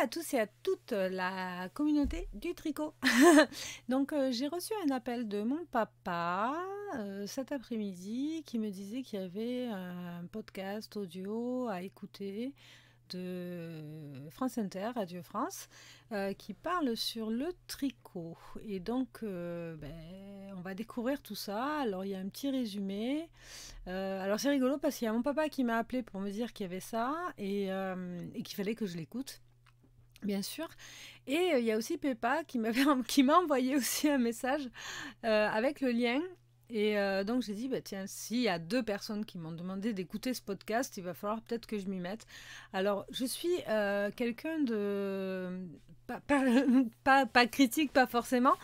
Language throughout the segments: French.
à tous et à toute la communauté du tricot. Donc j'ai reçu un appel de mon papa cet après-midi qui me disait qu'il y avait un podcast audio à écouter de France Inter, Radio France, qui parle sur le tricot. Et donc, on va découvrir tout ça. Alors, il y a un petit résumé. Alors, c'est rigolo parce qu'il y a mon papa qui m'a appelé pour me dire qu'il y avait ça et qu'il fallait que je l'écoute. Bien sûr. Et il y a aussi Peppa qui m'a envoyé aussi un message avec le lien. Et donc j'ai dit, tiens, s'il y a 2 personnes qui m'ont demandé d'écouter ce podcast, il va falloir peut-être que je m'y mette. Alors, je suis quelqu'un de... Pas critique, pas forcément,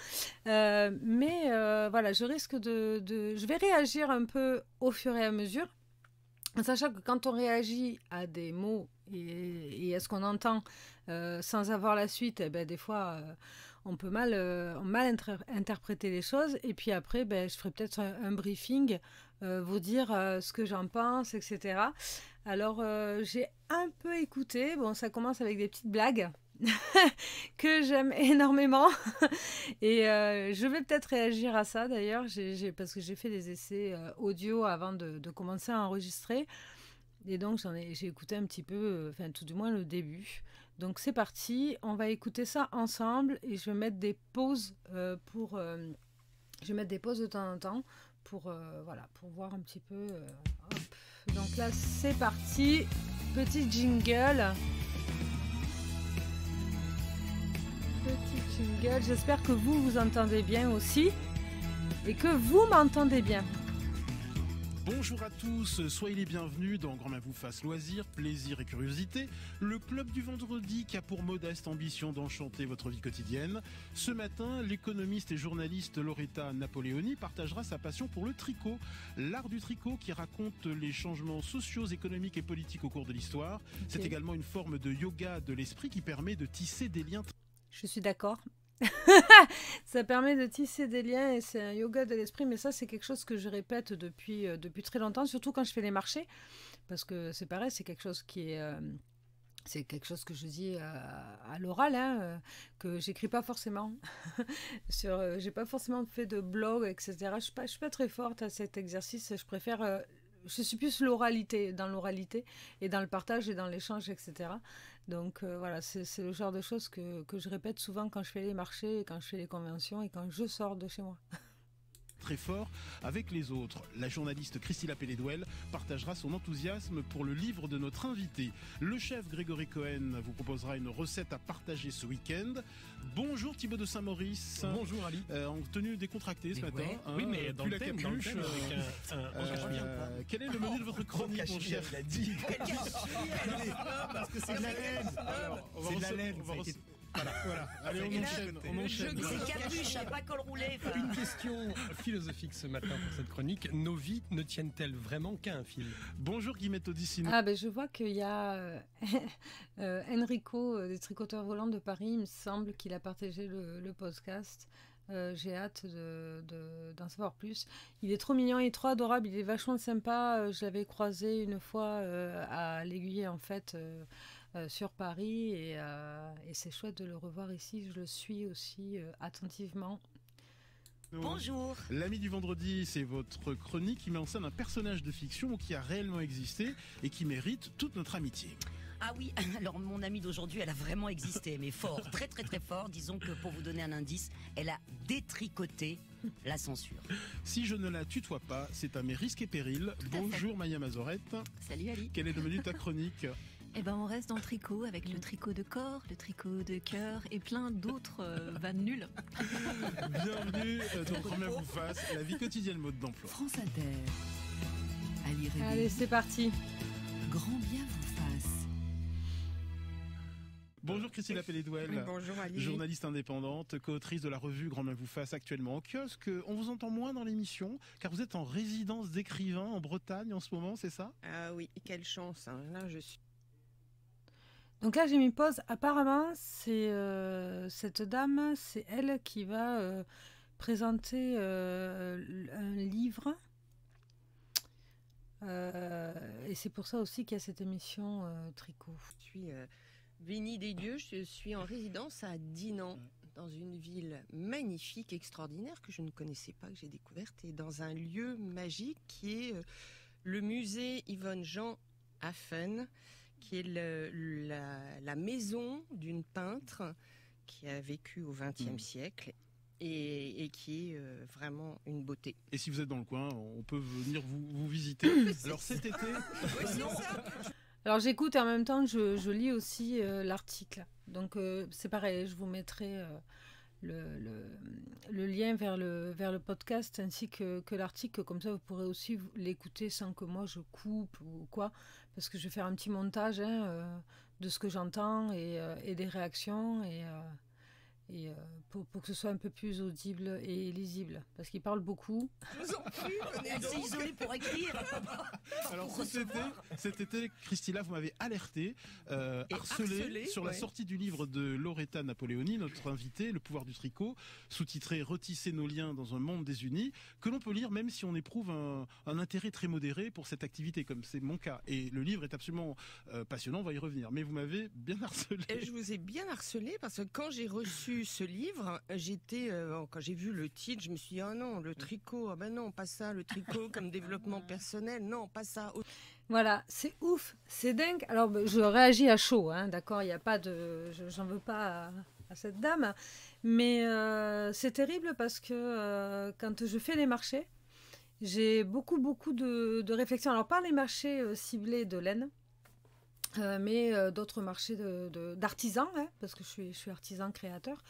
mais voilà, je risque Je vais réagir un peu au fur et à mesure, en sachant que quand on réagit à des mots et à ce qu'on entend sans avoir la suite, des fois on peut mal interpréter les choses. Et puis après, je ferai peut-être un briefing, vous dire ce que j'en pense, etc. Alors j'ai un peu écouté. Bon, ça commence avec des petites blagues que j'aime énormément. Et je vais peut-être réagir à ça d'ailleurs, parce que j'ai fait des essais audio avant de commencer à enregistrer. Et donc j'ai écouté un petit peu, tout du moins le début. Donc c'est parti, on va écouter ça ensemble et je vais mettre des pauses je vais mettre des pauses de temps en temps pour voir un petit peu. Hop. Donc là c'est parti, petit jingle. Petit jingle, j'espère que vous entendez bien aussi et que vous m'entendez bien. Bonjour à tous, soyez les bienvenus dans Grand Main vous fasse loisirs, plaisir et curiosité, le club du vendredi qui a pour modeste ambition d'enchanter votre vie quotidienne. Ce matin, l'économiste et journaliste Loretta Napoleoni partagera sa passion pour le tricot, l'art du tricot qui raconte les changements sociaux, économiques et politiques au cours de l'histoire. Okay. C'est également une forme de yoga de l'esprit qui permet de tisser des liens. Je suis d'accord. Ça permet de tisser des liens et c'est un yoga de l'esprit, mais ça c'est quelque chose que je répète depuis très longtemps, surtout quand je fais les marchés, parce que c'est pareil, c'est quelque chose qui est c'est quelque chose que je dis à l'oral, que j'écris pas forcément. J'ai pas forcément fait de blog, etc. Je suis pas très forte à cet exercice. Je préfère je suis plus dans l'oralité et dans le partage et dans l'échange, etc. Donc voilà, c'est le genre de choses que je répète souvent quand je fais les marchés, quand je fais les conventions et quand je sors de chez moi. Très fort avec les autres. La journaliste Christine Pelledouel partagera son enthousiasme pour le livre de notre invité. Le chef Grégory Cohen vous proposera une recette à partager ce week-end. Bonjour Thibaut de Saint-Maurice. Bonjour Ali. En tenue décontractée ce matin. Ouais. Oui, mais dans le thème, quel est le menu de votre chronique, mon chef? Il a dit. Parce que c'est de la laine. C'est de la laine. Voilà. Allez, on enchaîne. C'est capuche, pas col roulé. Une question philosophique ce matin pour cette chronique. Nos vies ne tiennent-elles vraiment qu'à un fil? Bonjour Guillemette Odissino. Je vois qu'il y a Enrico des Tricoteurs Volants de Paris, il me semble qu'il a partagé le podcast. J'ai hâte d'en savoir plus. Il est trop mignon, il est trop adorable, il est vachement sympa. Je l'avais croisé une fois à l'Aiguille en fait. Sur Paris et c'est chouette de le revoir ici. Je le suis aussi attentivement. Bonjour. L'ami du vendredi, c'est votre chronique qui met en scène un personnage de fiction qui a réellement existé et qui mérite toute notre amitié. Ah oui, alors mon amie d'aujourd'hui, elle a vraiment existé, mais fort, très très très fort. Disons que pour vous donner un indice, elle a détricoté la censure. Si je ne la tutoie pas, c'est à mes risques et périls. Bonjour Maya Mazorette. Salut Ali. Quel est le menu de ta chronique? On reste dans le tricot avec le tricot de corps, le tricot de cœur et plein d'autres vannes nulles. Bienvenue dans Grand Main vous fasse, la vie quotidienne mode d'emploi. France Inter. Ali Réveil. Allez, c'est parti. Grand bien vous fasse. Bonjour Christine Pelledouel. Oui, bonjour Ali. Journaliste indépendante, co-autrice de la revue Grand Main vous fasse actuellement au kiosque. On vous entend moins dans l'émission car vous êtes en résidence d'écrivain en Bretagne en ce moment, c'est ça? Ah oui, quelle chance. Hein. Là, je suis... Donc là, j'ai mis pause. Apparemment, c'est cette dame, c'est elle qui va présenter un livre. Et c'est pour ça aussi qu'il y a cette émission Tricot. Je suis Béni des dieux, je suis en résidence à Dinan, dans une ville magnifique, extraordinaire, que je ne connaissais pas, que j'ai découverte, et dans un lieu magique qui est le musée Yvonne Jean Haffen, qui est la maison d'une peintre qui a vécu au XXe siècle et qui est vraiment une beauté. Et si vous êtes dans le coin, on peut venir vous visiter. Alors cet été... Alors j'écoute et en même temps je lis aussi l'article. Donc c'est pareil, je vous mettrai le lien vers le podcast ainsi que l'article. Comme ça vous pourrez aussi l'écouter sans que moi je coupe ou quoi. Parce que je vais faire un petit montage de ce que j'entends et des réactions pour que ce soit un peu plus audible et lisible. Parce qu'il parle beaucoup. Je vous en prie, Elle s'est isolée pour écrire. Alors cet été, Christina, vous m'avez alerté, harcelé sur la sortie du livre de Loretta Napoleoni, notre invitée, Le pouvoir du tricot, sous-titré Retisser nos liens dans un monde désunis, que l'on peut lire même si on éprouve un intérêt très modéré pour cette activité, comme c'est mon cas. Et le livre est absolument passionnant, on va y revenir. Mais vous m'avez bien harcelé. Et je vous ai bien harcelé parce que quand j'ai reçu ce livre, quand j'ai vu le titre, je me suis dit, oh non, le tricot, ah ben non, pas ça, le tricot comme développement personnel, non, pas ça. Voilà, c'est ouf, c'est dingue. Alors, je réagis à chaud, hein, d'accord, il n'y a pas de... J'en veux pas à cette dame, mais c'est terrible parce que quand je fais les marchés, j'ai beaucoup de réflexions. Alors, pas les marchés ciblés de laine, mais d'autres marchés d'artisans, hein, parce que je suis artisan créateur.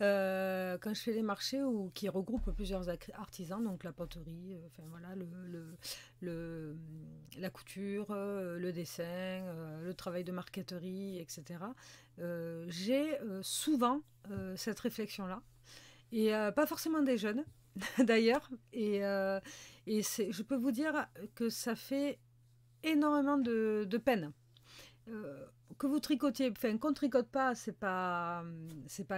Quand je fais les marchés qui regroupent plusieurs artisans, donc la poterie, enfin voilà, la couture, le dessin, le travail de marqueterie, etc. J'ai souvent cette réflexion-là, et pas forcément des jeunes d'ailleurs, et je peux vous dire que ça fait énormément de peine. Que vous tricotiez, enfin qu'on tricote pas, c'est pas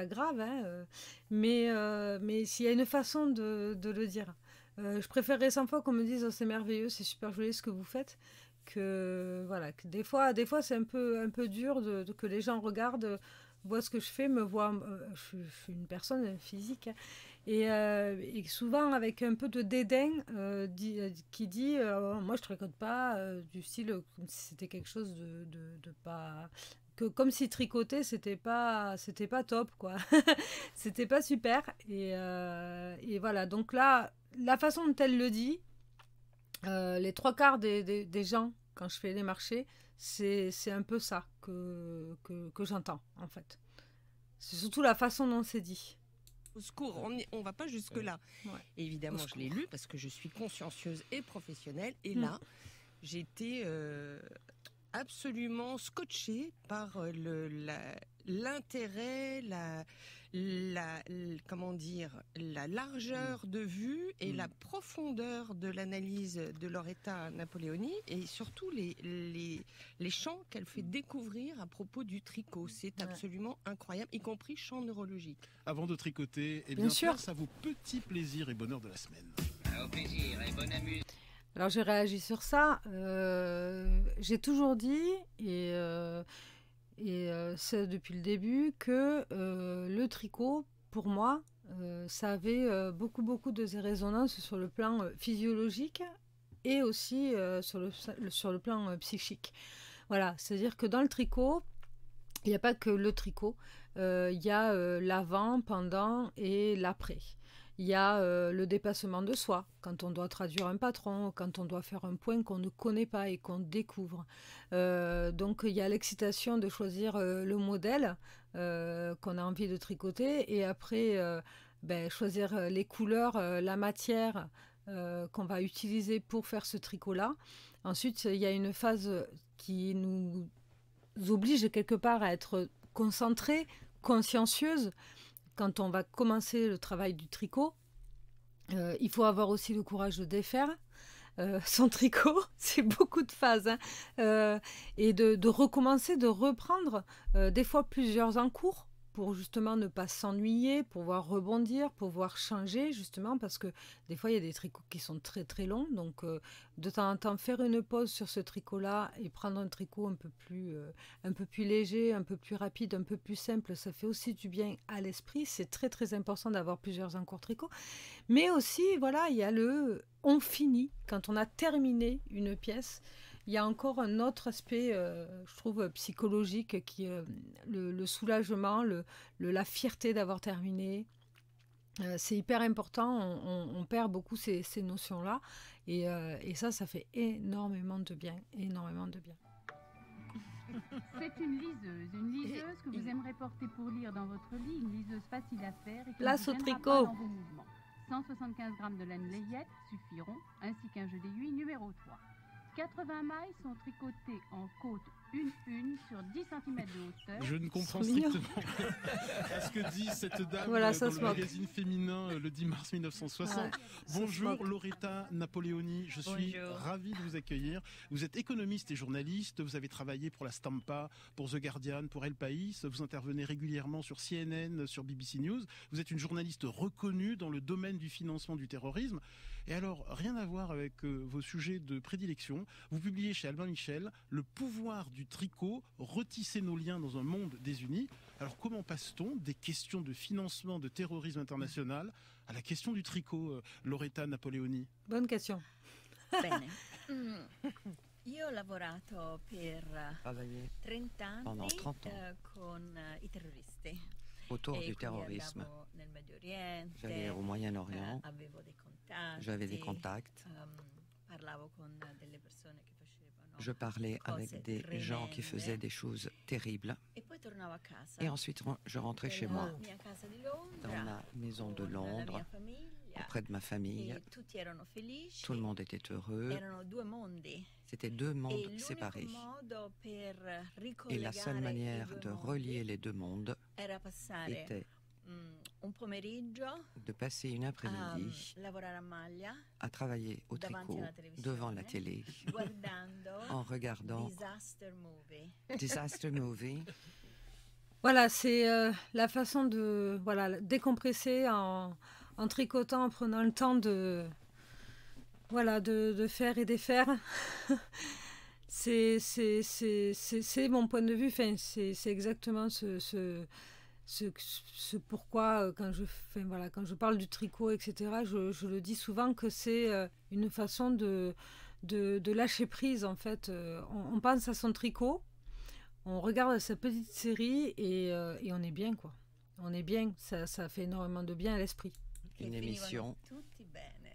grave, hein, mais s'il y a une façon de le dire, je préférerais 100 fois qu'on me dise oh, c'est merveilleux, c'est super joli ce que vous faites, que voilà, que des fois c'est un peu dur que les gens regardent, voient ce que je fais, me voient, je suis une personne physique, hein, et souvent avec un peu de dédain qui dit moi je tricote pas, du style comme si c'était quelque chose de pas, que comme si tricoter c'était pas top quoi. C'était pas super, et voilà, donc là la façon dont elle le dit, les 3/4 des gens quand je fais les marchés, c'est un peu ça que j'entends en fait. C'est surtout la façon dont c'est dit. Au secours, on va pas jusque-là. Ouais. Évidemment, je l'ai lu parce que je suis consciencieuse et professionnelle. Et là, j'étais absolument scotchée par l'intérêt, comment dire, la largeur de vue et la profondeur de l'analyse de Loretta Napoleoni, et surtout les champs qu'elle fait découvrir à propos du tricot. C'est absolument incroyable, y compris champs neurologiques. Avant de tricoter, bien sûr, place à vos petits plaisirs et bonheurs de la semaine. Au plaisir et bonne amuse. Alors j'ai réagi sur ça. J'ai toujours dit, et c'est depuis le début, que le tricot, pour moi, ça avait beaucoup de résonance sur le plan physiologique et aussi sur le plan psychique. Voilà, c'est-à-dire que dans le tricot, il n'y a pas que le tricot, il y a l'avant, pendant et l'après. Il y a le dépassement de soi, quand on doit traduire un patron, quand on doit faire un point qu'on ne connaît pas et qu'on découvre. Donc il y a l'excitation de choisir le modèle qu'on a envie de tricoter, et après choisir les couleurs, la matière qu'on va utiliser pour faire ce tricot-là. Ensuite, il y a une phase qui nous oblige quelque part à être concentrée, consciencieuse. Quand on va commencer le travail du tricot, il faut avoir aussi le courage de défaire son tricot, c'est beaucoup de phases, hein, et de recommencer, de reprendre des fois plusieurs en cours, pour justement ne pas s'ennuyer, pouvoir rebondir, pouvoir changer justement, parce que des fois il y a des tricots qui sont très très longs, donc de temps en temps faire une pause sur ce tricot-là et prendre un tricot un peu plus léger, un peu plus rapide, un peu plus simple, ça fait aussi du bien à l'esprit. C'est très très important d'avoir plusieurs encours tricot, mais aussi voilà, il y a on finit quand on a terminé une pièce. Il y a encore un autre aspect, je trouve, psychologique, qui est le soulagement, la fierté d'avoir terminé. C'est hyper important, on perd beaucoup ces notions-là. Et ça fait énormément de bien, énormément de bien. C'est une liseuse que vous aimerez porter pour lire dans votre lit, une liseuse facile à faire et qui Place ne au vous gênera tricot. pas dans vos mouvements. 175 g de laine layette suffiront, ainsi qu'un jeu d'aiguille numéro 3. 80 mailles sont tricotées en côte une sur 10 cm de hauteur. Je ne comprends C'est mignon. strictement pas ce que dit cette dame Voilà, ça dans se le moque. magazine féminin le 10 mars 1960. Ouais, Bonjour Loretta Napoleoni, je suis Bonjour. ravi de vous accueillir. Vous êtes économiste et journaliste, vous avez travaillé pour la Stampa, pour The Guardian, pour El País, vous intervenez régulièrement sur CNN, sur BBC News. Vous êtes une journaliste reconnue dans le domaine du financement du terrorisme. Et alors, rien à voir avec vos sujets de prédilection, vous publiez chez Albin Michel Le pouvoir du tricot, retisser nos liens dans un monde désuni. Alors comment passe-t-on des questions de financement de terrorisme international à la question du tricot, Loretta Napoleoni? Bonne question. Bene. Io ho lavorato per Travaillé 30 anni pendant 30 ans con i terroristi. autour E du quindi terrorisme. andavo nel Medio Oriente, J'allais au Moyen-Orient, avevo dei contatti, j'avais des contacts, parlavo con delle persone che facevano je parlais cose avec des gens qui tremende. faisaient des choses terribles. E poi tornavo a casa. Et ensuite, je rentrais chez moi, nella mia casa di Londra, dans ma maison de con la Londres, mia famiglia, auprès de ma famille. e tutti erano felici. Tout le monde était heureux. Erano due mondi. C'était deux E mondes l'unico séparés. modo per Et la seule ricollegare manière i due de mondi relier les deux mondes era passare était un pomeriggio de passer une a après-midi lavorare a maglia, à travailler au davanti tricot alla televisione, devant la télé guardando en regardant disaster movie. Disaster Movie. Voilà, c'est la façon de décompresser en tricotant, en prenant le temps de faire et défaire. c'est mon point de vue. Enfin, c'est exactement ce pourquoi quand je parle du tricot, etc. Je le dis souvent que c'est une façon de lâcher prise en fait. On pense à son tricot. On regarde sa petite série et on est bien, quoi. On est bien, ça fait énormément de bien à l'esprit. Une émission Tutti bene.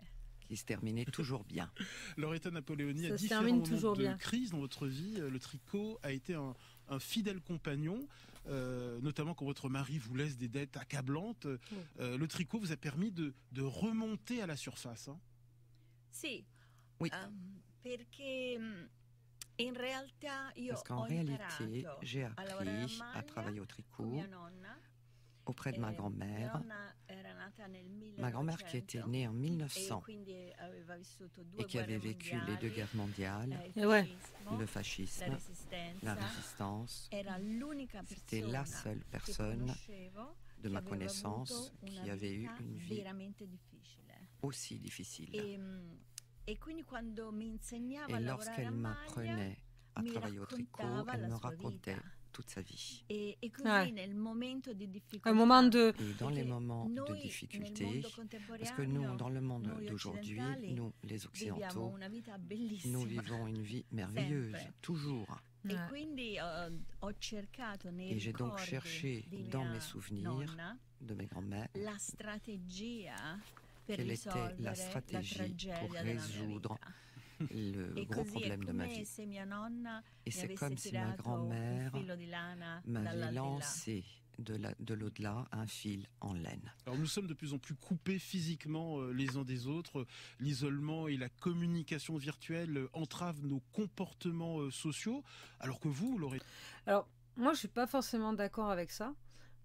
qui se terminait toujours bien. Loretta Napoleoni, Ça à se différents termine moments toujours de bien. crise dans votre vie, le tricot a été un fidèle compagnon, notamment quand votre mari vous laisse des dettes accablantes. Le tricot vous a permis de remonter à la surface. Hein. Sì, Oui. Perché in realtà io Parce qu'en ho réalité, imparato j'ai a lavorare a appris à maglia travailler au con tricot mia nonna. auprès de ma Mia grand-mère. nonna era nata nel 1900 Ma grand-mère qui était née en e 1900 quindi aveva vissuto due et qui avait guerre vécu les deux mondiali, guerres mondiales, il Et ouais. fascismo, le la fascisme, resistenza. la résistance. Era l'unica C'était persona la seule che personne conoscevo de che ma aveva connaissance avuto qui una avait eu vita une vie veramente difficile. aussi difficile. E quindi quando mi insegnava a Et lavorare a lorsqu'elle maglia m'apprenait à mi travailler au tricot, raccontava elle la me sua racontait vita. toute sa vie. E così Ouais. nel momento di difficoltà, Un moment de... Et dans les perché moments de noi nel difficulté, mondo parce que nous, contemporaneo, dans le monde noi d'aujourd'hui, occidentali, nous, les viviamo Occidentaux, una vita nous bellissima. vivons une vie merveilleuse, Sempre. toujours. E Ouais. quindi ho cercato nei Et j'ai donc ricordi cherché di dans mia mes souvenirs nonna de mes grands-mères la strategia per quelle était risolvere la la stratégie tragedia pour della mia résoudre vita. le E gros così è problème de ma come vie. se mia nonna Et mi c'est avesse comme si ma tirato un grand-mère filo di lana m'avait dall'aldilà. lancé de l'au-delà un fil en laine. Alors nous sommes de plus en plus coupés physiquement les uns des autres. L'isolement et la communication virtuelle entravent nos comportements sociaux. Alors que vous, Loretta... Alors, moi, je suis pas forcément d'accord avec ça.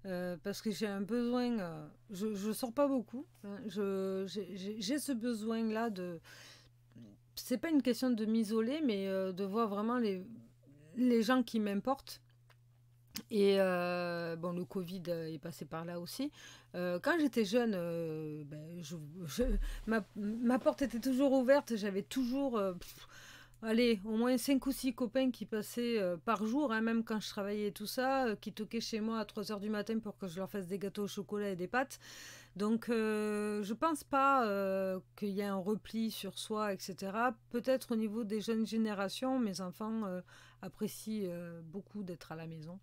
Parce que j'ai un besoin... je sors pas beaucoup. Hein, j'ai ce besoin-là de... C'est pas une question de m'isoler, mais de voir vraiment les gens qui m'importent. Et bon, le Covid est passé par là aussi. Quand j'étais jeune, ma porte était toujours ouverte. J'avais toujours, allez, au moins 5 ou 6 copains qui passaient par jour, hein, même quand je travaillais et tout ça, qui toquaient chez moi à 3h du matin pour que je leur fasse des gâteaux au chocolat et des pâtes. Donc, je pense pas qu'il y ait un repli sur soi, etc. Peut-être au niveau des jeunes générations, mes enfants apprécient beaucoup d'être à la maison.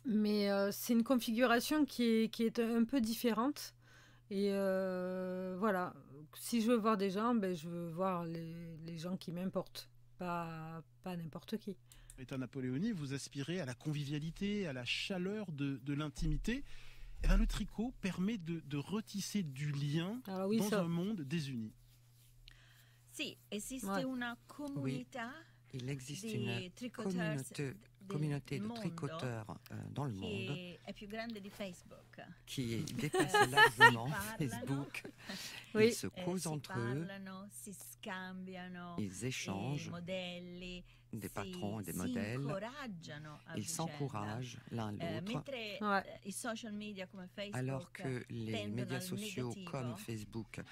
Mais c'est une configuration qui est un peu différente. Et voilà, si je veux voir des gens, je veux voir les gens qui m'importent, pas n'importe qui. Rita Napoleoni, vous aspirez à la convivialité, à la chaleur de l'intimité. Et le tricot permet de retisser du lien dans un monde désuni. Sì, esiste una comunità il existe une communauté de tricoteurs dans le monde qui dépasse largement Facebook. Ils se causent entre eux, ils échangent des patrons et des modèles, ils s'encouragent l'un l'autre, alors que les médias sociaux comme Facebook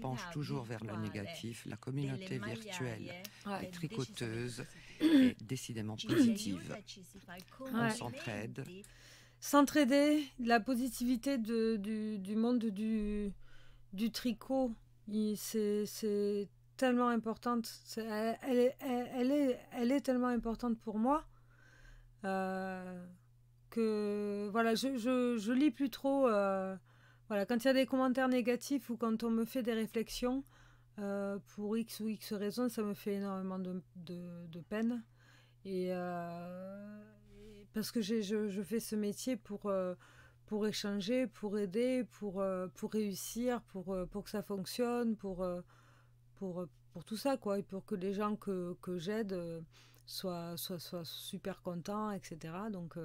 penchent toujours vers le négatif. La communauté virtuelle et tricoteuse est décidément positive. On s'entraide. S'entraider, la positivité du monde du tricot, c'est tellement importante. Elle est tellement importante pour moi que voilà, je lis plus trop. Voilà, quand il y a des commentaires négatifs ou quand on me fait des réflexions pour X ou X raisons, ça me fait énormément de peine. Et parce que je fais ce métier pour échanger, pour aider, pour réussir, pour que ça fonctionne, pour tout ça, quoi, et pour que les gens que j'aide soient super contents, etc. Donc,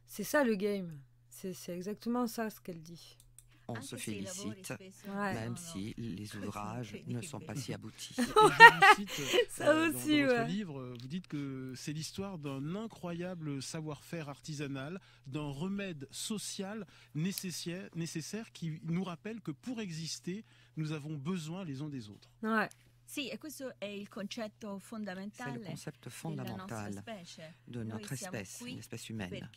c'est ça le game. C'est exactement ça ce qu'elle dit. On se félicite, même si les ouvrages ne sont pas si aboutis. Je vous cite, ça aussi, dans votre livre, vous dites que c'est l'histoire d'un incroyable savoir-faire artisanal, d'un remède social nécessaire qui nous rappelle que pour exister, nous avons besoin les uns des autres. Ouais. Sì, e questo è il concetto fondamentale. C'est le concept fondamental de notre espèce, l'espèce humaine.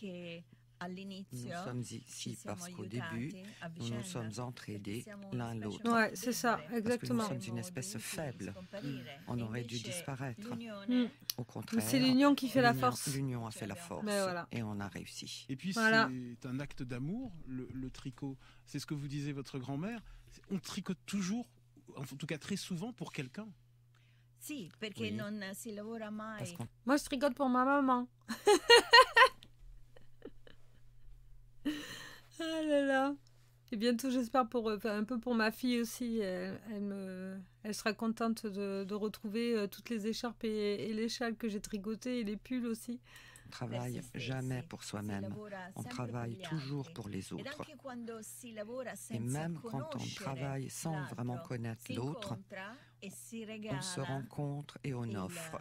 Nous sommes ici parce qu'au début, nous nous sommes entraidés l'un l'autre. Ouais, c'est ça, exactement. Parce que nous sommes une espèce faible. On aurait dû disparaître. Au contraire, c'est l'union qui fait la force. L'union a fait la force. Voilà. Et on a réussi. Et puis c'est un acte d'amour, le tricot. C'est ce que vous disait votre grand-mère. On tricote toujours, en tout cas très souvent, pour quelqu'un. Sì, perché non si lavora mai. Moi, je tricote pour ma maman. Ah là là. Et bientôt, j'espère un peu pour ma fille aussi. Elle sera contente de retrouver toutes les écharpes et les châles que j'ai tricotées et les pulls aussi. On ne travaille jamais pour soi-même. On travaille toujours pour les autres. Et même quand on travaille sans vraiment connaître l'autre, on se rencontre et on offre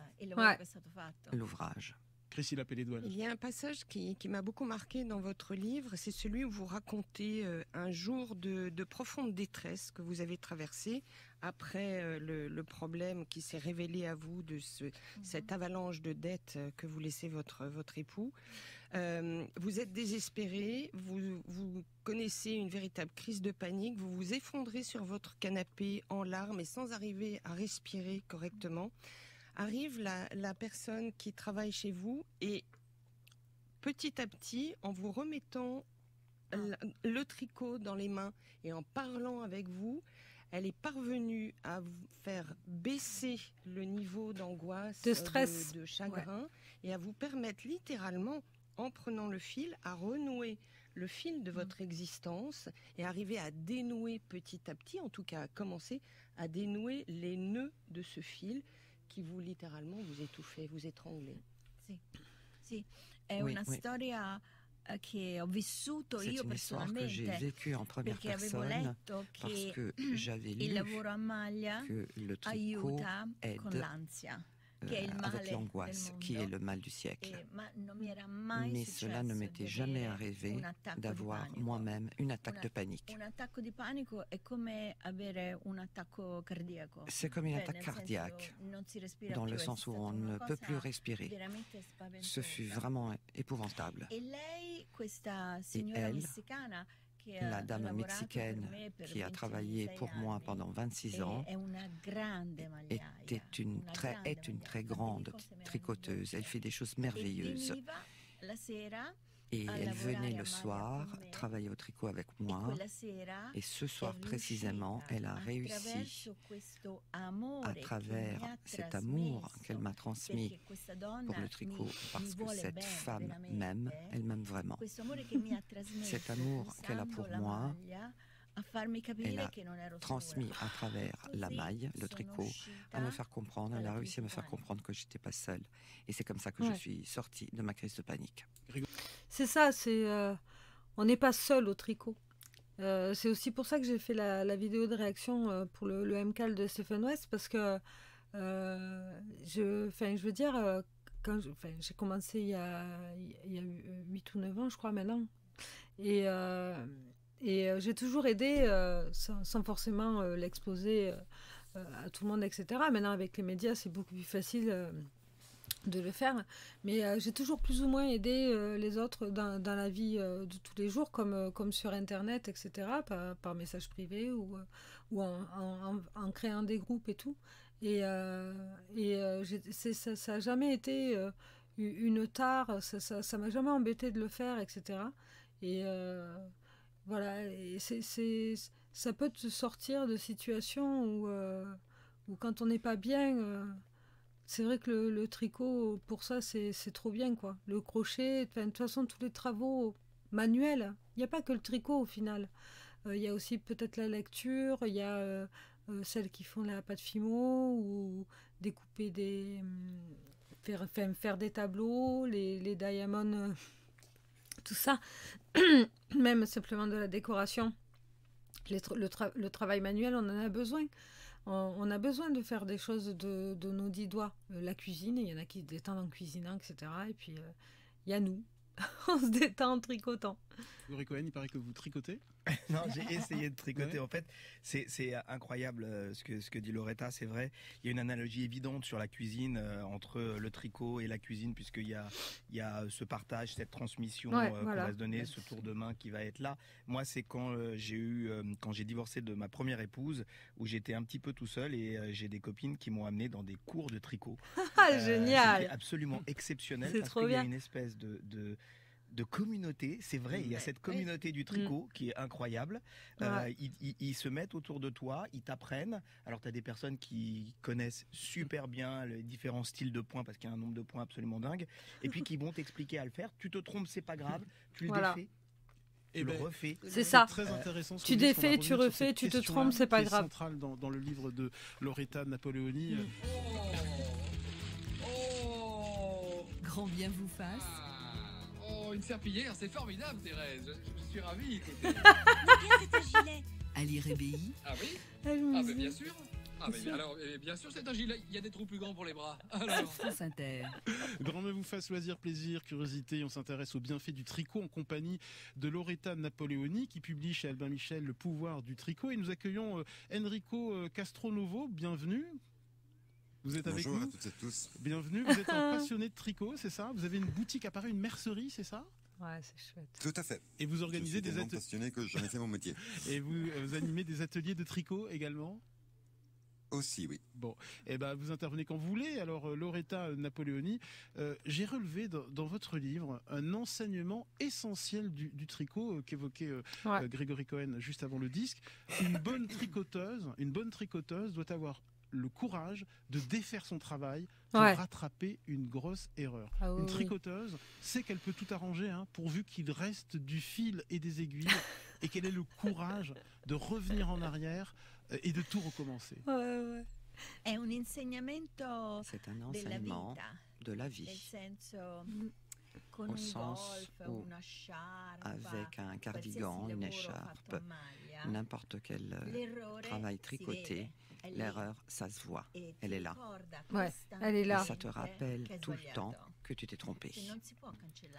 l'ouvrage. Priscilla Pelledouane. Il y a un passage qui m'a beaucoup marqué dans votre livre, c'est celui où vous racontez un jour de profonde détresse que vous avez traversé après le problème qui s'est révélé à vous de cette avalanche de dettes que vous laissez votre époux. Vous êtes désespéré, vous connaissez une véritable crise de panique, vous vous effondrez sur votre canapé en larmes et sans arriver à respirer correctement. Arrive la personne qui travaille chez vous et petit à petit, en vous remettant le tricot dans les mains et en parlant avec vous, elle est parvenue à vous faire baisser le niveau d'angoisse, de stress, de chagrin, et à vous permettre littéralement, en prenant le fil, à renouer le fil de votre existence et arriver à dénouer petit à petit, en tout cas à commencer à dénouer les nœuds de ce fil qui littéralement vous étouffez, vous étranglez. Sì, è una storia che ho vissuto io personalmente, que j'ai vécue en première personne parce que j'avais lu il lavoro a maglia que le tricot aiuta con l'ansia. avec l'angoisse, qui est le mal du siècle. Mais cela ne m'était jamais arrivé d'avoir moi-même une attaque de panique. C'est comme une attaque cardiaque, dans le sens où on ne peut plus respirer. Ce fut vraiment épouvantable. Et elle, la dame mexicaine qui a travaillé pour moi pendant 26 ans, est une très grande tricoteuse. Elle fait des choses merveilleuses. Et elle venait le soir travailler au tricot avec moi. Et ce soir précisément, elle a réussi, à travers cet amour qu'elle m'a transmis pour le tricot, parce que cette femme m'aime, elle m'aime vraiment. Cet amour qu'elle a pour moi, elle a transmis à travers la maille, le tricot, à me faire comprendre, elle a réussi à me faire comprendre que je n'étais pas seule. Et c'est comme ça que je suis sortie de ma crise de panique. C'est ça, on n'est pas seul au tricot. C'est aussi pour ça que j'ai fait la vidéo de réaction pour le MCAL de Stephen West, parce que je veux dire, j'ai commencé il y a 8 ou 9 ans, je crois, maintenant. Et j'ai toujours aidé, sans forcément l'exposer à tout le monde, etc. Maintenant, avec les médias, c'est beaucoup plus facile de le faire. Mais j'ai toujours plus ou moins aidé les autres dans la vie de tous les jours, comme sur Internet, etc., par message privé ou en créant des groupes et tout. Et ça n'a jamais été une tare, ça m'a jamais embêté de le faire, etc. Et voilà, et ça peut te sortir de situations où quand on n'est pas bien, c'est vrai que le tricot, pour ça, c'est trop bien, quoi. Le crochet, de toute façon, tous les travaux manuels, il n'y a pas que le tricot, au final. Il y a aussi peut-être la lecture, il y a celles qui font la pâte fimo, ou découper faire des tableaux, les diamonds, tout ça. Même simplement de la décoration. Le travail manuel, on en a besoin. On a besoin de faire des choses de nos 10 doigts. La cuisine, il y en a qui se détendent en cuisinant, etc. Et puis, il y a nous. On se détend en tricotant. Grégory Cohen, il paraît que vous tricotez. Non, j'ai essayé de tricoter. Ouais. En fait, c'est incroyable ce que dit Loretta, c'est vrai. Il y a une analogie évidente sur la cuisine entre le tricot et la cuisine, puisqu'il y a ce partage, cette transmission qu'on va se donner, ce tour de main qui va être là. Moi, c'est quand j'ai divorcé de ma première épouse, où j'étais un petit peu tout seul, et j'ai des copines qui m'ont amené dans des cours de tricot. Génial. C'était absolument exceptionnel, parce qu'il y a une espèce de communauté, c'est vrai, il y a cette communauté du tricot qui est incroyable. Ils se mettent autour de toi, ils t'apprennent. Alors tu as des personnes qui connaissent super bien les différents styles de points, parce qu'il y a un nombre de points absolument dingue, et puis qui vont t'expliquer à le faire. Tu te trompes, c'est pas grave, tu le défais. Et le refais. C'est ça. Très intéressant. Tu défais, tu refais, tu te trompes, c'est pas grave. C'est central dans le livre de Loretta Napoleoni. Grand bien vous fasse. Une serpillière, c'est formidable, Thérèse. Je suis ravi. C'est un gilet. Ali Rébéi. Ah oui. Bien sûr. Alors, bien sûr, c'est un gilet. Il y a des trous plus grands pour les bras. Alors. France Inter. Grand bien vous fasse, loisir, plaisir, curiosité. On s'intéresse aux bienfaits du tricot en compagnie de Loretta Napoleoni, qui publie chez Albin Michel Le pouvoir du tricot. Et nous accueillons Enrico Castronovo. Bienvenue. Vous êtes avec nous. Bonjour à toutes et tous. Bienvenue. Vous êtes un passionné de tricot, c'est ça? Vous avez une boutique à Paris, une mercerie, c'est ça? Ouais, c'est chouette. Tout à fait. Et vous organisez des ateliers. Passionné que j'en ai fait mon métier. Et vous animez des ateliers de tricot également? Aussi, oui. Bon, vous intervenez quand vous voulez. Alors, Loretta Napoleoni, j'ai relevé dans votre livre un enseignement essentiel du tricot qu'évoquait Grégory Cohen juste avant le disque. Une bonne tricoteuse doit avoir le courage de défaire son travail pour rattraper une grosse erreur. Une tricoteuse sait qu'elle peut tout arranger, pourvu qu'il reste du fil et des aiguilles, et qu'elle ait le courage de revenir en arrière et de tout recommencer. C'est un enseignement de la vie. Au sens où, avec un cardigan, une écharpe, n'importe quel travail tricoté, l'erreur, ça se voit. Elle est là. Ouais, elle est là. Et ça te rappelle tout le temps que tu t'es trompé.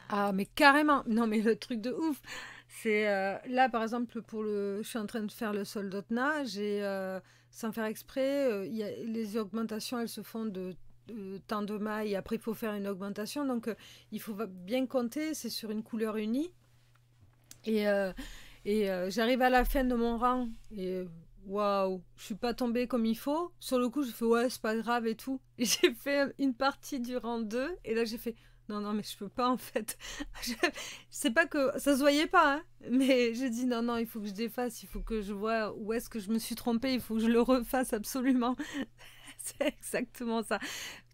Ah, mais carrément. Non, mais le truc de ouf, c'est là, par exemple, je suis en train de faire le soldotna, sans faire exprès, les augmentations, elles se font de tant de mailles. Après, il faut faire une augmentation. Donc, il faut bien compter. C'est sur une couleur unie. Et j'arrive à la fin de mon rang. Et waouh, je suis pas tombée comme il faut. Sur le coup, je fais ouais, c'est pas grave et tout. Et j'ai fait une partie du rang 2. Et là, j'ai fait non, mais je peux pas en fait. C'est pas que ça se voyait pas, hein, mais j'ai dit non, il faut que je défasse. Il faut que je vois où est-ce que je me suis trompée. Il faut que je le refasse absolument. C'est exactement ça.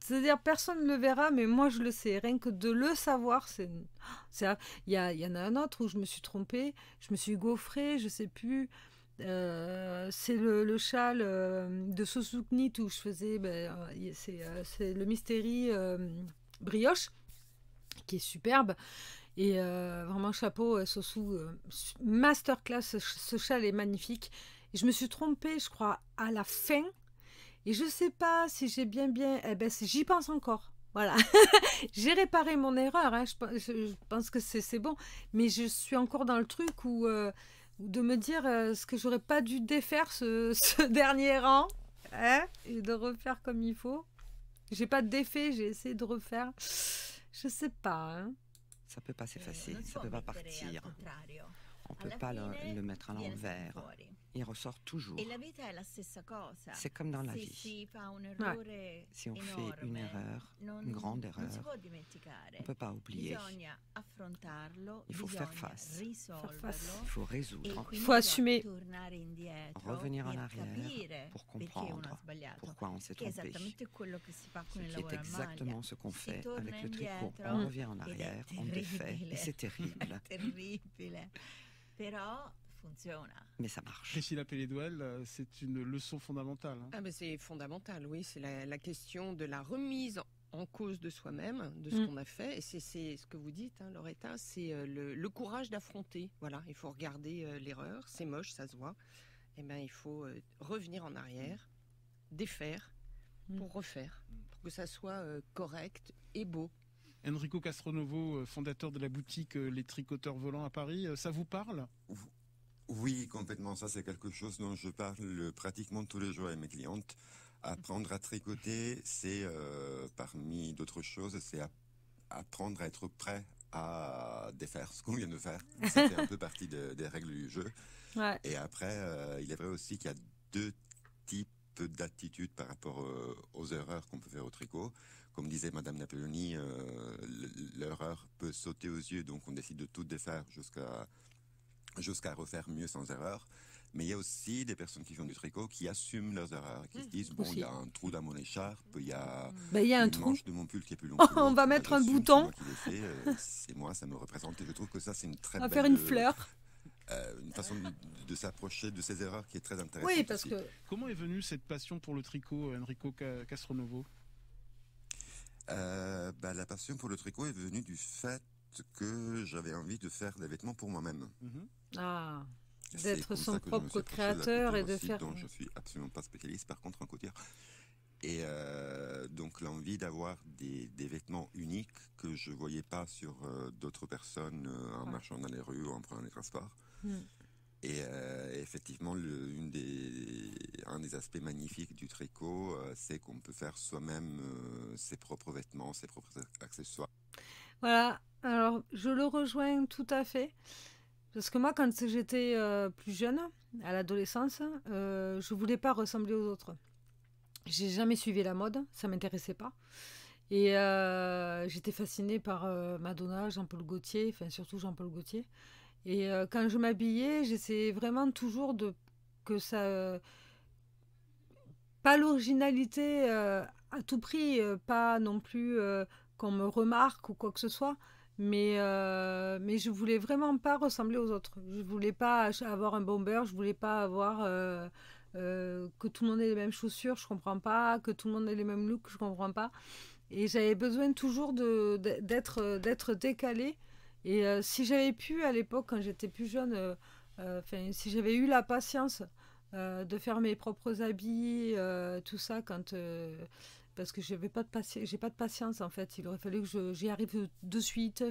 C'est-à-dire, personne ne le verra, mais moi, je le sais. Rien que de le savoir, il y en a un autre où je me suis trompée, je me suis gaufrée, je sais plus. C'est le châle de Sosuknit où je faisais, c'est le Mystérie brioche, qui est superbe. Et vraiment, chapeau, Sosu, masterclass, ce châle est magnifique. Et je me suis trompée, je crois, à la fin. Et je sais pas si j'ai bien... j'y pense encore. Voilà. J'ai réparé mon erreur. Hein. Je pense que c'est bon. Mais je suis encore dans le truc où de me dire ce que j'aurais pas dû défaire ce dernier rang. Hein, et de refaire comme il faut. J'ai pas défait, j'ai essayé de refaire. Je sais pas. Hein. Ça peut pas s'effacer, ça peut pas partir. On peut pas le mettre à l'envers. Il ressort toujours. C'est comme dans la vie. Ouais. Si on fait une erreur, une grande erreur, on ne peut pas oublier. Il faut faire face. Il faut résoudre. Il faut assumer. Revenir en arrière pour comprendre pourquoi on s'est trompé. C'est exactement ce qu'on fait avec le tricot. On revient en arrière, on défait, et c'est terrible. Mais ça marche. Priscilla Pelledouel, c'est une leçon fondamentale. Hein. Ah ben c'est fondamental, oui. C'est la question de la remise en cause de soi-même, de ce qu'on a fait. Et c'est ce que vous dites, hein, Loretta, c'est le courage d'affronter. Voilà, il faut regarder l'erreur. C'est moche, ça se voit. Eh ben, il faut revenir en arrière, défaire, pour refaire, pour que ça soit correct et beau. Enrico Castronovo, fondateur de la boutique Les Tricoteurs Volants à Paris, ça vous parle ? Oui, complètement. Ça, c'est quelque chose dont je parle pratiquement tous les jours avec mes clientes. Apprendre à tricoter, c'est, parmi d'autres choses, c'est apprendre à être prêt à défaire ce qu'on vient de faire. Ça fait un peu partie des règles du jeu. Ouais. Et après, il est vrai aussi qu'il y a deux types d'attitudes par rapport aux erreurs qu'on peut faire au tricot. Comme disait Madame Napoléoni, l'erreur peut sauter aux yeux, donc on décide de tout défaire jusqu'à refaire mieux sans erreur. Mais il y a aussi des personnes qui font du tricot qui assument leurs erreurs, qui se disent bon, il y a un trou dans mon écharpe, il y a une manche de mon pull qui est plus longue. On va mettre un bouton. C'est moi, ça me représente. Et je trouve que ça, c'est une très belle... On va faire une fleur. Une façon de s'approcher de ces erreurs qui est très intéressante. Oui, parce que... Comment est venue cette passion pour le tricot, Enrico Castronovo ? La passion pour le tricot est venue du fait que j'avais envie de faire des vêtements pour moi-même. Ah, d'être son propre créateur et de faire... dont je suis absolument pas spécialiste, par contre en couture. Et donc l'envie d'avoir des vêtements uniques que je voyais pas sur d'autres personnes en marchant dans les rues ou en prenant les transports. Et effectivement, un des aspects magnifiques du tricot, c'est qu'on peut faire soi-même ses propres vêtements, ses propres accessoires. Voilà, alors je le rejoins tout à fait. Parce que moi, quand j'étais plus jeune, à l'adolescence, je voulais pas ressembler aux autres. J'ai jamais suivi la mode, ça m'intéressait pas. Et j'étais fascinée par Madonna, Jean-Paul Gaultier, enfin surtout Jean-Paul Gaultier. Et quand je m'habillais, j'essayais vraiment toujours que ça... pas l'originalité à tout prix, pas non plus qu'on me remarque ou quoi que ce soit, mais je voulais vraiment pas ressembler aux autres. Je voulais pas avoir un bomber, je voulais pas avoir que tout le monde ait les mêmes chaussures, je comprends pas, que tout le monde ait les mêmes looks, je comprends pas. Et j'avais besoin toujours d'être décalée. Et si j'avais pu, à l'époque, quand j'étais plus jeune, Si j'avais eu la patience de faire mes propres habits, tout ça, parce que j'ai pas de patience en fait. Il aurait fallu que j'y arrive de suite.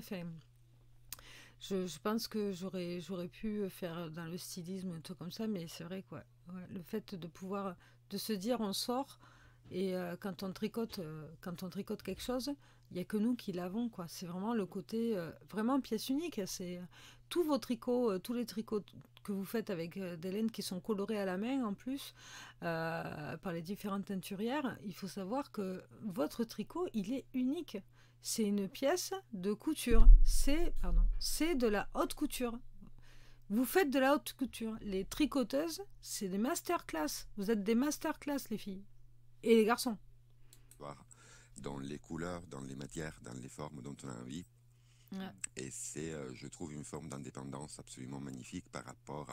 Je pense que j'aurais pu faire dans le stylisme, tout comme ça, mais c'est vrai quoi. Ouais, le fait de se dire on sort et quand on tricote quelque chose, il y a que nous qui l'avons quoi. C'est vraiment le côté vraiment pièce unique. C'est tous vos tricots, tous les tricots que vous faites avec des laines qui sont colorées à la main en plus par les différentes teinturières. Il faut savoir que votre tricot, il est unique. C'est une pièce de couture. C'est de la haute couture. Vous faites de la haute couture. Les tricoteuses, c'est des masterclass. Vous êtes des masterclass, les filles. Et les garçons. Dans les couleurs, dans les matières, dans les formes dont on a envie. Ouais. Et c'est, je trouve, une forme d'indépendance absolument magnifique par rapport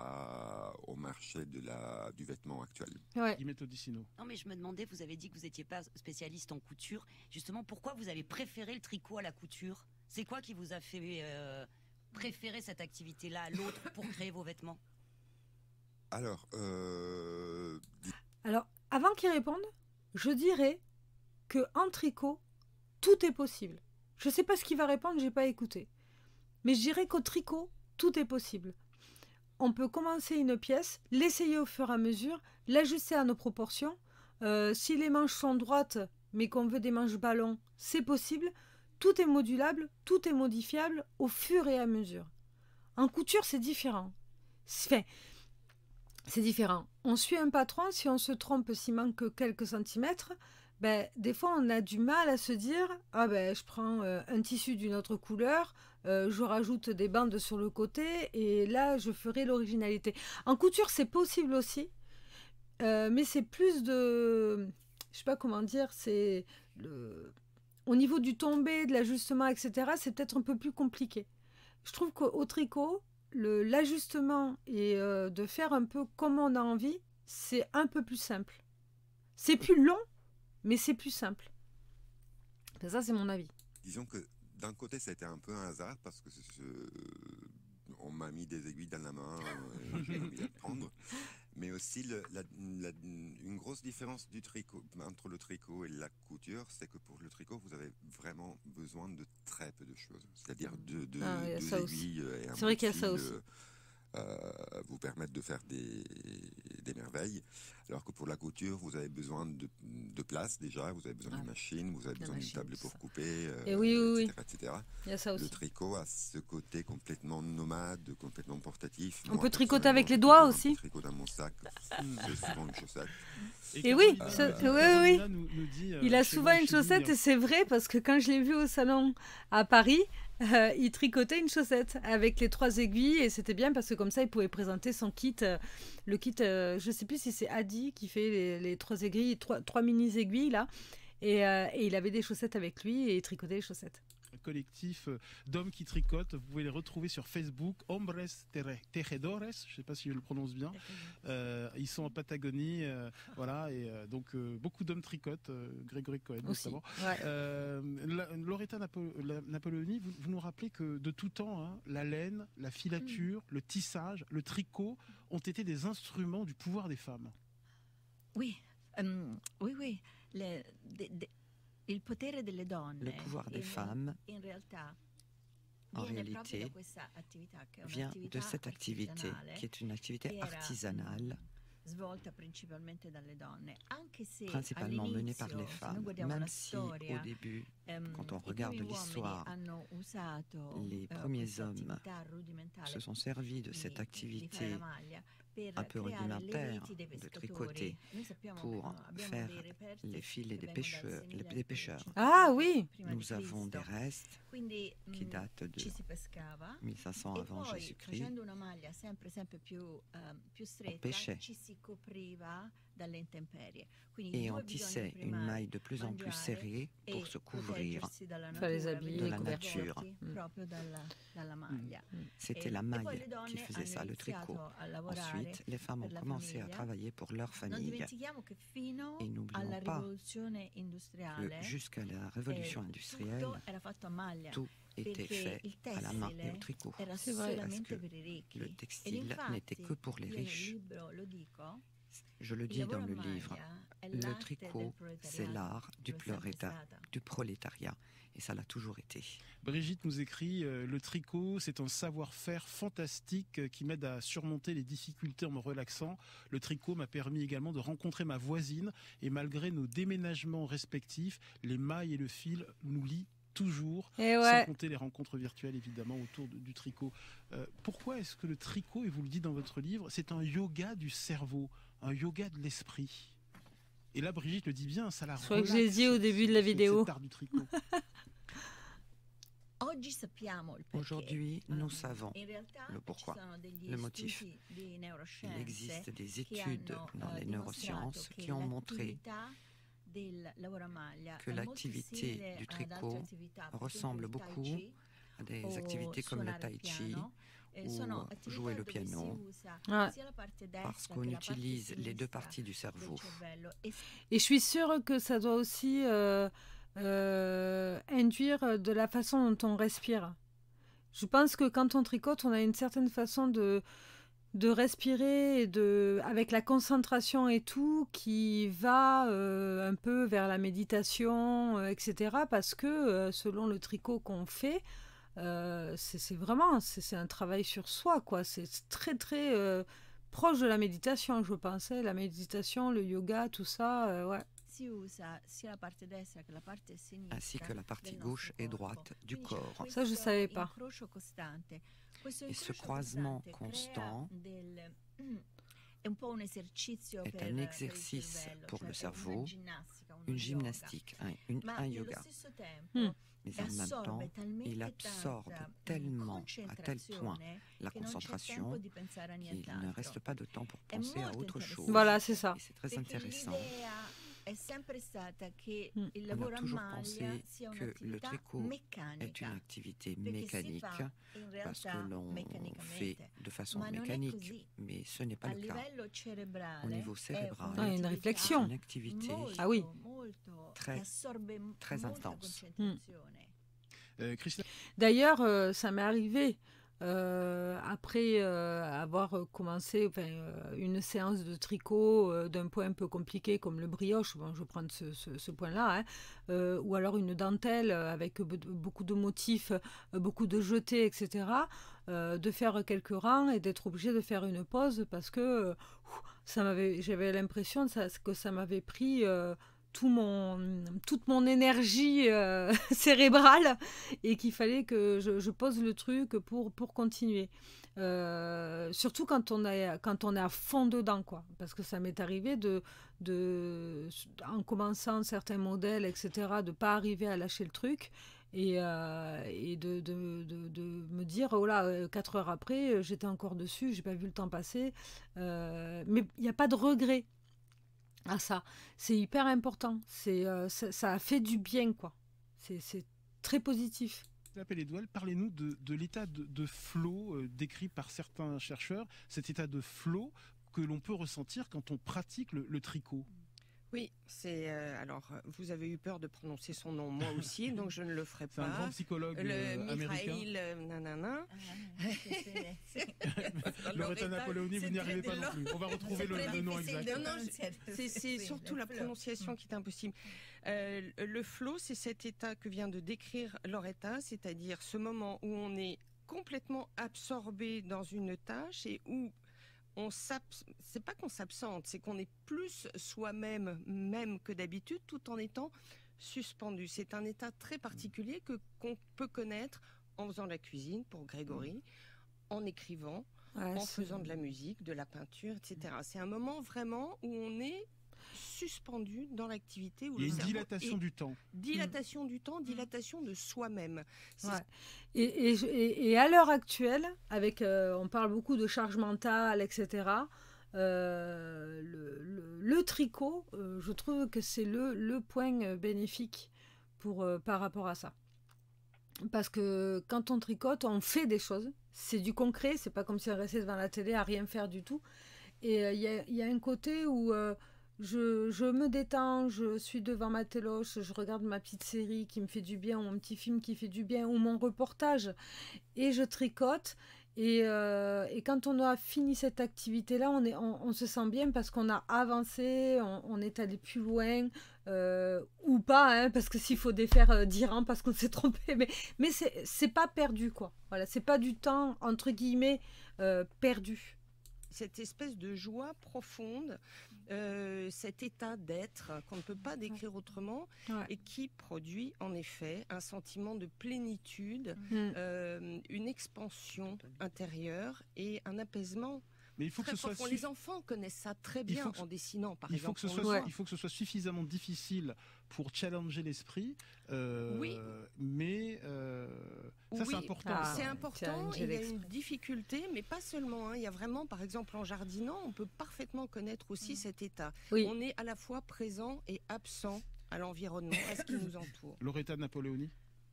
au marché du vêtement actuel. Ouais. Non, mais je me demandais, vous avez dit que vous n'étiez pas spécialiste en couture. Justement, pourquoi vous avez préféré le tricot à la couture? C'est quoi qui vous a fait préférer cette activité-là à l'autre pour créer vos vêtements? Alors, avant qu'ils répondent, je dirais qu'en tricot, tout est possible. Je ne sais pas ce qu'il va répondre, je n'ai pas écouté. Mais je dirais qu'au tricot, tout est possible. On peut commencer une pièce, l'essayer au fur et à mesure, l'ajuster à nos proportions. Si les manches sont droites, mais qu'on veut des manches ballons, c'est possible. Tout est modulable, tout est modifiable au fur et à mesure. En couture, c'est différent. C'est différent. On suit un patron, si on se trompe, s'il manque quelques centimètres, des fois, on a du mal à se dire « Ah je prends un tissu d'une autre couleur, je rajoute des bandes sur le côté et là, je ferai l'originalité. » En couture, c'est possible aussi, mais c'est plus de... Je sais pas comment dire, c'est... Au niveau du tombé, de l'ajustement, etc., c'est peut-être un peu plus compliqué. Je trouve qu'au tricot, l'ajustement et de faire un peu comme on a envie, c'est un peu plus simple. C'est plus long, mais c'est plus simple. Ça, c'est mon avis. Disons que d'un côté, ça a été un peu un hasard parce que on m'a mis des aiguilles dans la main, j'ai envie d'apprendre. Mais aussi, une grosse différence entre le tricot et la couture, c'est que pour le tricot, vous avez vraiment besoin de très peu de choses. C'est-à-dire deux aiguilles et un c'est vrai qu'il y a ça aussi. Vous permettent de faire des merveilles. Alors que pour la couture, vous avez besoin de place déjà, vous avez besoin d'une machine, vous avez besoin d'une table pour couper, etc. Il y a ça aussi. Le tricot a ce côté complètement nomade, complètement portatif. On peut tricoter avec les doigts aussi. Je tricot dans mon sac, c'est souvent une chaussette. Et oui, il a souvent une chaussette et c'est vrai parce que quand je l'ai vu au salon à Paris, il tricotait une chaussette avec les 3 aiguilles et c'était bien parce que comme ça il pouvait présenter son kit, le kit, je sais plus si c'est Adi qui fait les 3 aiguilles, 3 mini aiguilles là, et il avait des chaussettes avec lui et il tricotait les chaussettes. Collectif d'hommes qui tricotent. Vous pouvez les retrouver sur Facebook, Hombres Tejedores, je ne sais pas si je le prononce bien. Ils sont en Patagonie, voilà, et donc beaucoup d'hommes tricotent, Grégory Cohen notamment. Ouais. Loretta Napoleoni, vous nous rappelez que de tout temps, hein, la laine, la filature, le tissage, le tricot ont été des instruments du pouvoir des femmes. Oui, oui. Le pouvoir des femmes, en réalité, vient de cette activité, qui est une activité artisanale, principalement menée par les femmes, même si au début, quand on regarde l'histoire, les premiers hommes se sont servis de cette activité un peu rudimentaire de tricoter pour faire les filets des pêcheurs. Ah oui! Nous avons des restes qui datent de 1500 avant Jésus-Christ. On pêchait et on tissait une maille de plus en plus serrée pour se couvrir de la nature. C'était la maille qui faisait ça, le tricot. Ensuite, les femmes ont commencé à travailler pour leur famille. Et n'oublions pas que jusqu'à la révolution industrielle, tout était fait à la main et au tricot. C'est vrai. Parce que le textile n'était que pour les riches. Je le dis dans le livre, le tricot, c'est l'art du prolétariat. Et ça l'a toujours été. Brigitte nous écrit le tricot, c'est un savoir-faire fantastique qui m'aide à surmonter les difficultés en me relaxant. Le tricot m'a permis également de rencontrer ma voisine et malgré nos déménagements respectifs, les mailles et le fil nous lient toujours, sans compter les rencontres virtuelles évidemment autour du tricot. Pourquoi est-ce que le tricot, et vous le dites dans votre livre, c'est un yoga du cerveau, un yoga de l'esprit? Et là, Brigitte le dit bien, ça la relaxe. Je crois que j'ai dit au début de la vidéo. Cet art du tricot. Aujourd'hui, nous savons le pourquoi, le motif. Il existe des études dans les neurosciences qui ont montré que l'activité du tricot ressemble beaucoup à des activités comme le tai chi ou jouer le piano, parce qu'on utilise les deux parties du cerveau. Et je suis sûre que ça doit aussi induire de la façon dont on respire. Je pense que quand on tricote, on a une certaine façon de respirer et avec la concentration et tout qui va un peu vers la méditation, etc. Parce que selon le tricot qu'on fait, c'est vraiment un travail sur soi, quoi. C'est très très proche de la méditation, je pensais. La méditation, le yoga, tout ça, ouais. Ainsi que la partie gauche et droite du corps. Ça, je ne savais pas. Et ce croisement constant est un exercice pour le cerveau, une gymnastique, un yoga. Mais en même temps, il absorbe tellement, à tel point, la concentration qu'il ne reste pas de temps pour penser à autre chose. Voilà, c'est ça. Et c'est très intéressant. On a toujours pensé que le tricot est une activité mécanique parce que l'on fait de façon mécanique, mais ce n'est pas le cas. Au niveau cérébral, il y a une réflexion. C'est une activité très intense. D'ailleurs, ça m'est arrivé après avoir commencé une séance de tricot d'un point un peu compliqué comme le brioche, bon, je prends ce point-là, ou alors une dentelle avec beaucoup de motifs, beaucoup de jetés, etc., de faire quelques rangs et d'être obligé de faire une pause parce que j'avais l'impression que ça m'avait pris toute mon énergie cérébrale et qu'il fallait que je pose le truc pour continuer. Surtout quand on est à fond dedans, quoi. Parce que ça m'est arrivé en commençant certains modèles, etc., de ne pas arriver à lâcher le truc et de me dire, oh là, 4 heures après, j'étais encore dessus, j'ai pas vu le temps passer. Mais il n'y a pas de regret. Ah ça, c'est hyper important. Ça a fait du bien, quoi. C'est très positif. Appel Edouard, parlez-nous de l'état de flow décrit par certains chercheurs, cet état de flow que l'on peut ressentir quand on pratique le tricot. Oui, alors vous avez eu peur de prononcer son nom, moi aussi, donc je ne le ferai pas. C'est un grand psychologue américain. Loretta Napoleoni, vous n'y arrivez pas non plus. On va retrouver le nom exact. C'est surtout la prononciation qui est impossible. Le flow, c'est cet état que vient de décrire Loretta, c'est-à-dire ce moment où on est complètement absorbé dans une tâche et où c'est pas qu'on s'absente, c'est qu'on est plus soi-même même que d'habitude, tout en étant suspendu. C'est un état très particulier qu'on peut connaître en faisant la cuisine pour Grégory, en écrivant, en faisant de la musique, de la peinture, etc. C'est un moment vraiment où on est suspendu dans l'activité. Il y a une dilatation du temps. Dilatation du temps, dilatation de soi-même. Ouais. Et à l'heure actuelle, on parle beaucoup de charge mentale, etc., le tricot, je trouve que c'est le point bénéfique par rapport à ça. Parce que quand on tricote, on fait des choses. C'est du concret, c'est pas comme si on restait devant la télé à rien faire du tout. Et il y a un côté où je me détends, je suis devant ma téloche, je regarde ma petite série qui me fait du bien, ou mon petit film qui fait du bien, ou mon reportage, et je tricote. Et quand on a fini cette activité-là, on se sent bien parce qu'on a avancé, on est allé plus loin, ou pas, hein, parce que s'il faut défaire 10 rangs parce qu'on s'est trompé, mais c'est pas perdu, quoi. Voilà, c'est pas du temps, entre guillemets, perdu. Cette espèce de joie profonde, cet état d'être qu'on ne peut pas décrire autrement, et qui produit en effet un sentiment de plénitude, une expansion intérieure et un apaisement. Mais il faut que ce soit les enfants connaissent ça très bien en dessinant, par exemple. Il faut que ce soit suffisamment difficile pour challenger l'esprit, mais ça c'est important. C'est important, il y a une difficulté, mais pas seulement. Il y a vraiment, par exemple, en jardinant, on peut parfemment connaître aussi cet état. On est à la fois présent et absent à l'environnement, à ce qui nous entoure. Loretta Napoleoni?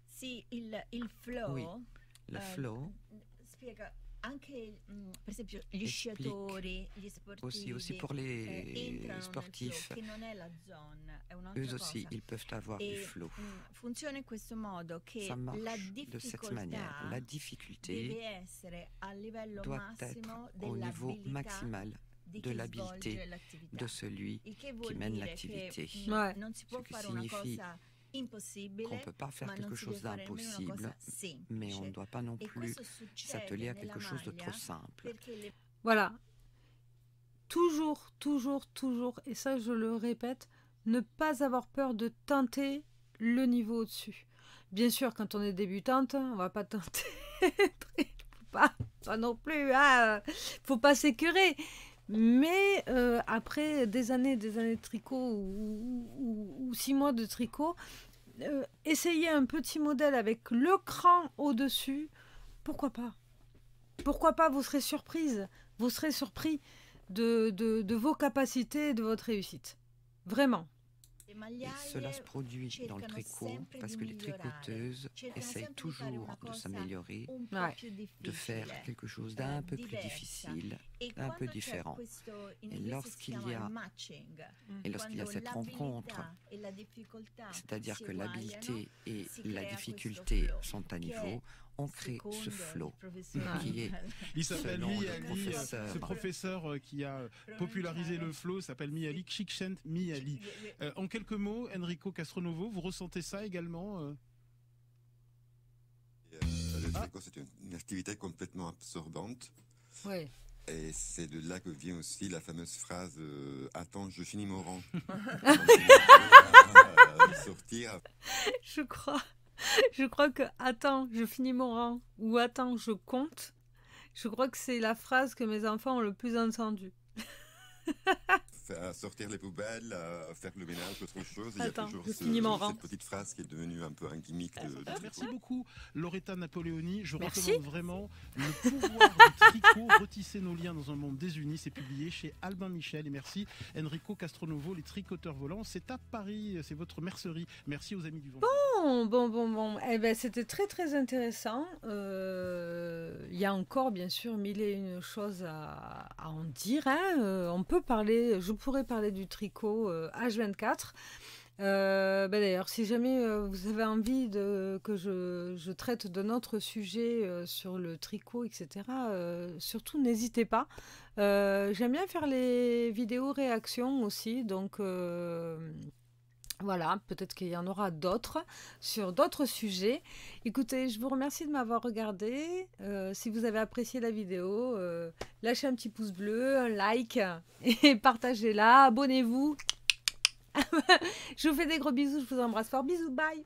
Sì, il flow. Oui, le flow. Spiega. Anche, per esempio, gli sciatori, gli sportivi, aussi pour les sportifs, eux aussi, ils peuvent avoir du flow. Funziona in questo modo che ça marche la de cette manière. La difficulté doit être au niveau maximal de l'habileté de celui qui mène l'activité. Ce qui signifie qu'on ne peut pas faire quelque chose d'impossible, mais on ne doit pas non plus s'atteler à quelque chose de trop simple. Voilà. Toujours, toujours, toujours, et ça je le répète, ne pas avoir peur de tenter le niveau au-dessus. Bien sûr, quand on est débutante, on va pas tenter. pas non plus, faut pas s'écœurer. Mais après des années de tricot ou 6 mois de tricot, essayez un petit modèle avec le cran au-dessus, pourquoi pas? Pourquoi pas? Vous serez surprise, vous serez surpris de vos capacités et de votre réussite. Vraiment. Et cela se produit dans le tricot parce que les tricoteuses essayent toujours de s'améliorer, de faire quelque chose d'un peu plus difficile, d'un peu différent. Et lorsqu'il y a cette rencontre, c'est-à-dire que l'habileté et la difficulté sont à niveau, on crée ce flow qui est il s'appelle Mihaly, ce professeur qui a popularisé le flow s'appelle Mihaly Csikszentmihalyi. En quelques mots, Enrico Castronovo, vous ressentez ça également? Le tricot, c'est une activité complètement absorbante. Oui. Et c'est de là que vient aussi la fameuse phrase attends, je finis mon rang. Sortir. Je crois que attends, je finis mon rang ou attends, je compte. Je crois que c'est la phrase que mes enfants ont le plus entendue. À sortir les poubelles, à faire le ménage, autre chose. Il y a toujours cette petite phrase qui est devenue un peu un gimmick de tricot. Merci beaucoup, Loretta Napoleoni. Je recommande vraiment Le pouvoir du tricot, retisser nos liens dans un monde désuni. C'est publié chez Albin Michel. Et merci, Enrico Castronovo, les tricoteurs volants. C'est à Paris, c'est votre mercerie. Merci aux amis du vent. Bon. Eh ben, c'était très, très intéressant. Il y a encore, bien sûr, mille et une choses à en dire. Hein. On peut parler... Je pourrais parler du tricot H24. D'ailleurs, si jamais vous avez envie que je traite d'un autre sujet sur le tricot, etc., surtout n'hésitez pas. J'aime bien faire les vidéos réactions aussi, donc voilà, peut-être qu'il y en aura d'autres sur d'autres sujets. Écoutez, je vous remercie de m'avoir regardé. Si vous avez apprécié la vidéo, lâchez un petit pouce bleu, un like et partagez-la. Abonnez-vous. Je vous fais des gros bisous, je vous embrasse fort. Bisous, bye.